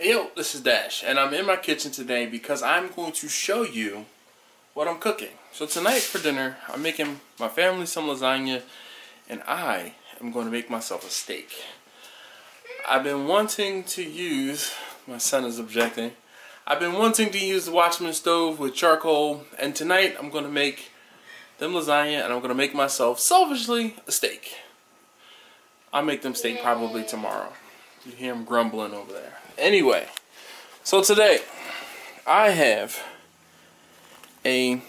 Hey yo, this is Dash, and I'm in my kitchen today because I'm going to show you what I'm cooking. So tonight for dinner, I'm making my family some lasagna, and I am going to make myself a steak. I've been wanting to use, my son is objecting, I've been wanting to use the Watchman Stove with charcoal, and tonight I'm going to make them lasagna, and I'm going to make myself, selfishly, a steak. I'll make them steak probably tomorrow. You hear him grumbling over there. Anyway, so today I have a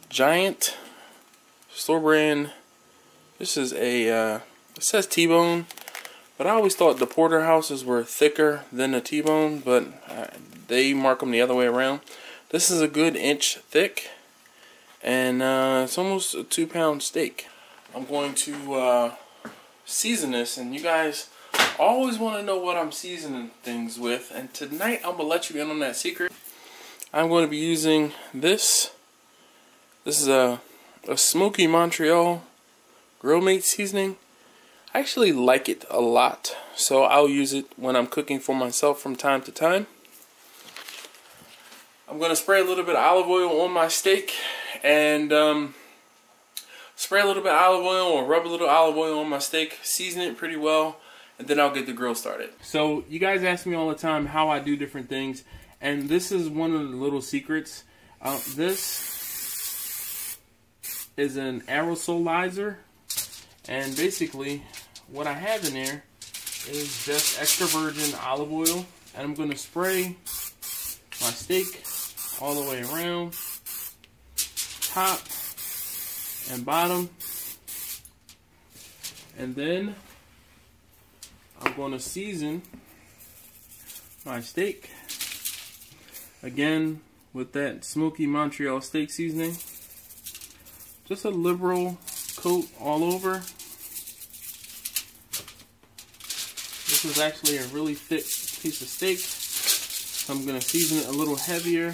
giant store brand. This is a, it says T-bone, but I always thought the porterhouses were thicker than a T-bone, but they mark them the other way around. This is a good inch thick, and it's almost a 2-pound steak. I'm going to season this, and you guys always want to know what I'm seasoning things with, and tonight I'm going to let you in on that secret. I'm going to be using this. This is a smoky Montreal Grill Mate seasoning. I actually like it a lot, so I'll use it when I'm cooking for myself from time to time. I'm going to spray a little bit of olive oil on my steak, and spray a little bit of olive oil or rub a little olive oil on my steak, season it pretty well, and then I'll get the grill started. So you guys ask me all the time how I do different things, and this is one of the little secrets. This is an aerosolizer, and basically what I have in there is just extra virgin olive oil, and I'm going to spray my steak all the way around, top and bottom, and then I'm going to season my steak again with that smoky Montreal steak seasoning. Just a liberal coat all over. This is actually a really thick piece of steak, so I'm going to season it a little heavier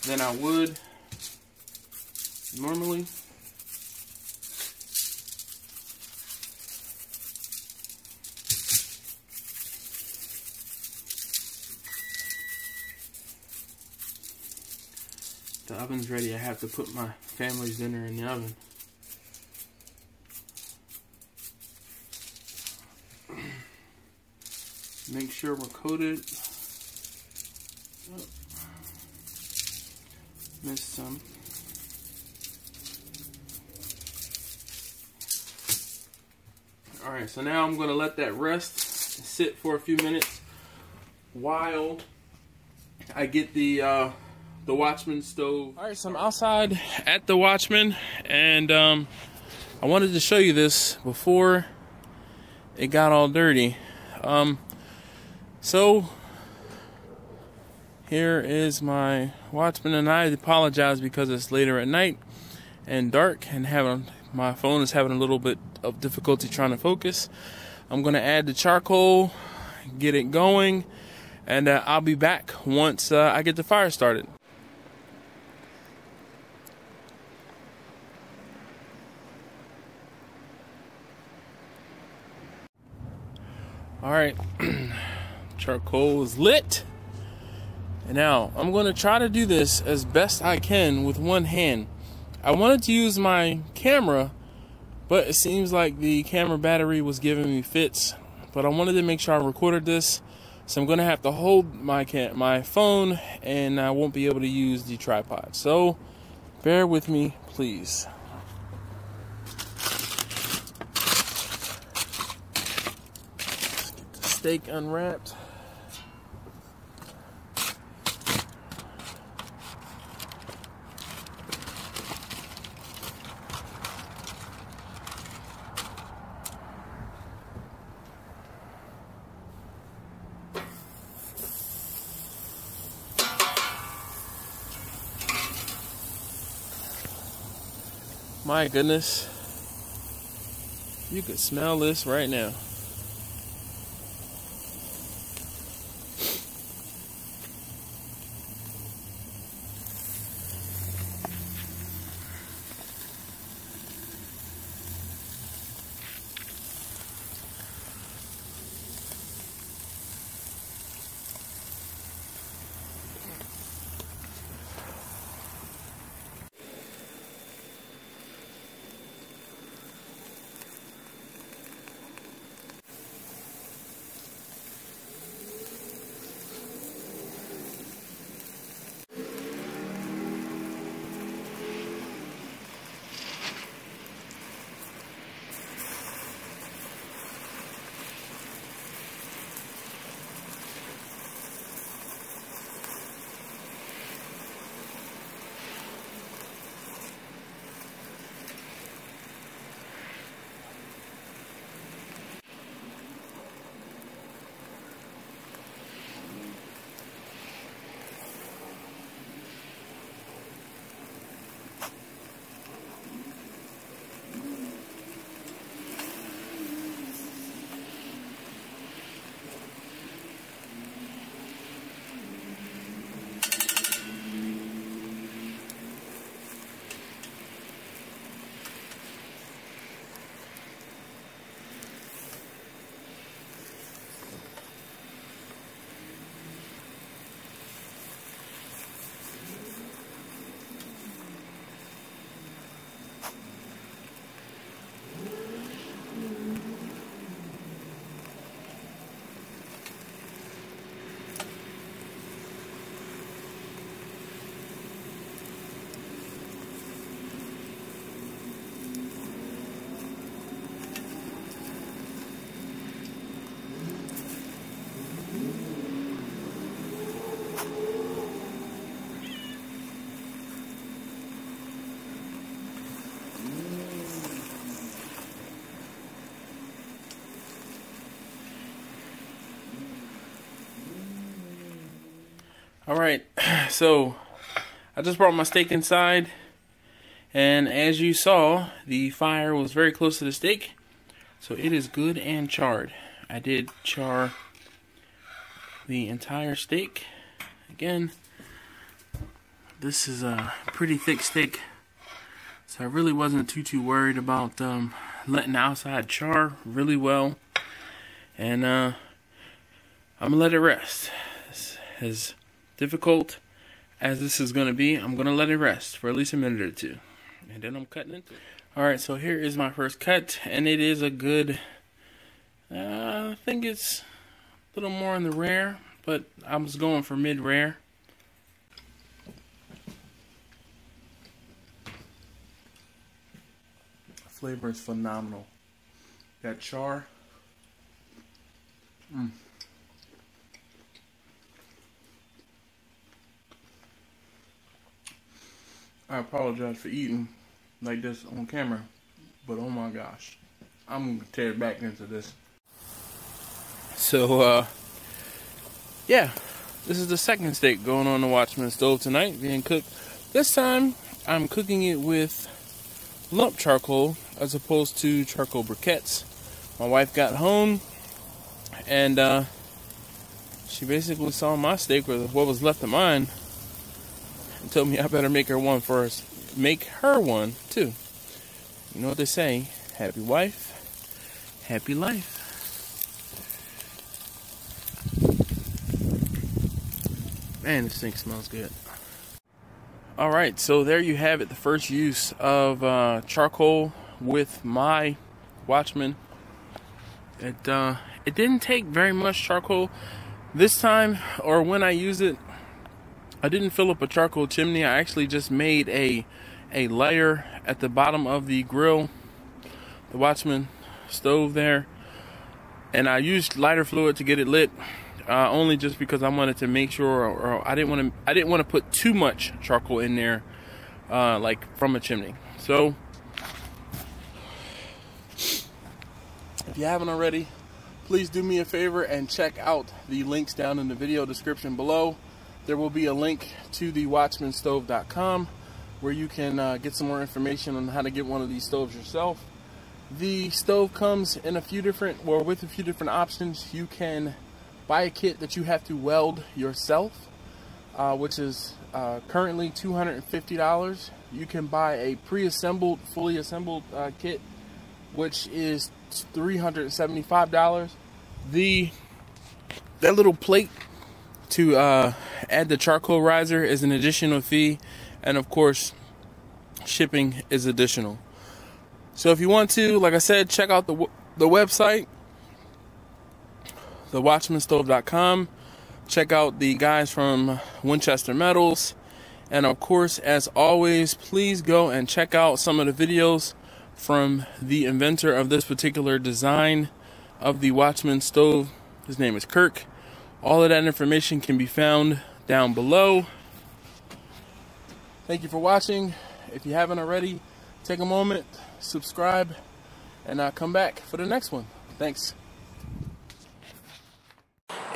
than I would normally. The oven's ready. I have to put my family's dinner in the oven. Make sure we're coated. Oh. Missed some. Alright, so now I'm going to let that rest and sit for a few minutes while I get the Watchman Stove. Alright, so I'm outside at the Watchman, and I wanted to show you this before it got all dirty. So here is my Watchman, and I apologize because it's later at night and dark, and my phone is having a little bit of difficulty trying to focus. I'm going to add the charcoal, get it going, and I'll be back once I get the fire started. Alright, charcoal is lit, and now I'm going to try to do this as best I can with one hand. I wanted to use my camera, but it seems like the camera battery was giving me fits, but I wanted to make sure I recorded this, so I'm going to have to hold my phone, and I won't be able to use the tripod, so bear with me please. Steak unwrapped. My goodness, you could smell this right now. Alright, so I just brought my steak inside, and as you saw, the fire was very close to the steak, so it is good and charred. I did char the entire steak. Again, this is a pretty thick steak, so I really wasn't too worried about letting the outside char really well, and I'm gonna let it rest. As difficult as this is gonna be, I'm gonna let it rest for at least a minute or two, and then I'm cutting into it. Alright, so here is my first cut, and it is a good, I think it's a little more in the rare, but I was going for mid-rare. The flavor is phenomenal. That char. I apologize for eating like this on camera, but oh my gosh, I'm gonna tear back into this. So yeah, this is the second steak going on the Watchman Stove tonight, being cooked. This time I'm cooking it with lump charcoal as opposed to charcoal briquettes. My wife got home and she basically saw my steak with what was left of mine and told me I better make her one first. Make her one too. You know what they say, happy wife, happy life. Man, this thing smells good. Alright, so there you have it, the first use of charcoal with my Watchman. It didn't take very much charcoal this time, or when I used it. I didn't fill up a charcoal chimney. I actually just made a layer at the bottom of the grill, the Watchman stove there, and I used lighter fluid to get it lit, only just because I wanted to make sure, or I didn't want to put too much charcoal in there, like from a chimney. So if you haven't already, please do me a favor and check out the links down in the video description below. There will be a link to the WatchmanStove.com where you can get some more information on how to get one of these stoves yourself. The stove comes in a few different, or with a few different options. You can buy a kit that you have to weld yourself, which is currently $250. You can buy a pre-assembled, fully assembled kit, which is $375. That little plate to add the charcoal riser is an additional fee, and of course shipping is additional. So if you want to, like I said, check out the website, the WatchmanStove.com. Check out the guys from Winchester Metals, and of course, as always, please go and check out some of the videos from the inventor of this particular design of the Watchman stove. His name is Kirk. All of that information can be found down below. Thank you for watching. If you haven't already, take a moment, subscribe, and come back for the next one. Thanks.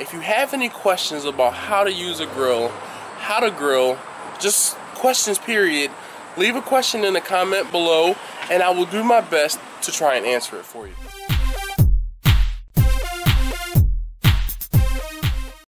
If you have any questions about how to use a grill, how to grill, just questions period, leave a question in the comment below, and I will do my best to try and answer it for you.